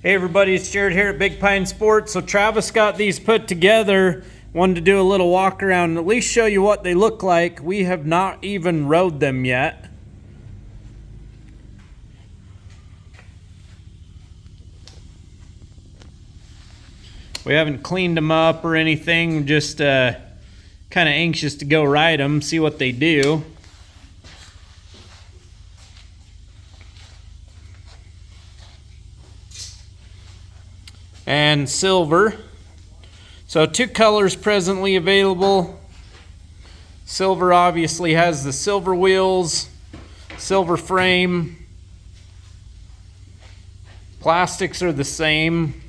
Hey everybody, it's Jared here at Big Pine Sports. So Travis got these put together. Wanted to do a little walk around and at least show you what they look like. We have not even rode them yet. We haven't cleaned them up or anything, just kind of anxious to go ride them, see what they do. And silver. So two colors presently available. Silver obviously has the silver wheels, silver frame. Plastics are the same.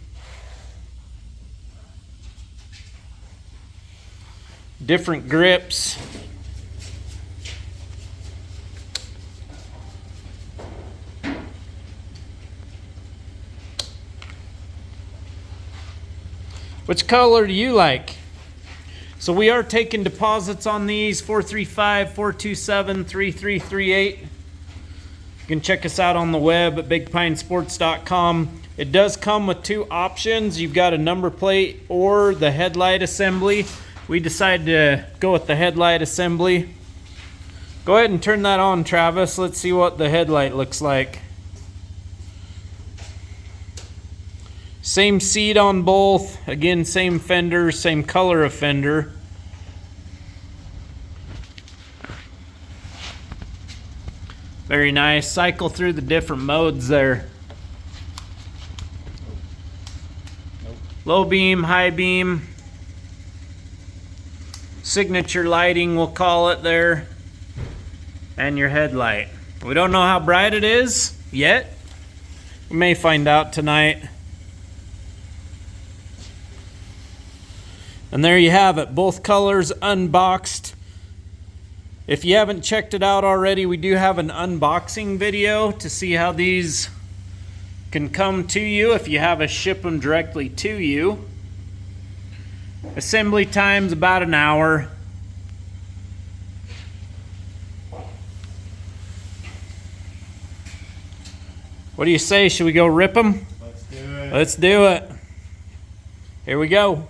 Different grips. Which color do you like? So we are taking deposits on these, 435-427-3338. You can check us out on the web at bigpinesports.com. It does come with two options. You've got a number plate or the headlight assembly. We decided to go with the headlight assembly. Go ahead and turn that on, Travis. Let's see what the headlight looks like. Same seat on both. Again, same fender, same color of fender. Very nice. Cycle through the different modes there. Low beam, high beam. Signature lighting, we'll call it there. And your headlight. We don't know how bright it is yet. We may find out tonight. And there you have it, both colors unboxed. If you haven't checked it out already, we do have an unboxing video to see how these can come to you if you have us ship them directly to you. Assembly time's about an hour. What do you say? Should we go rip them? Let's do it. Let's do it. Here we go.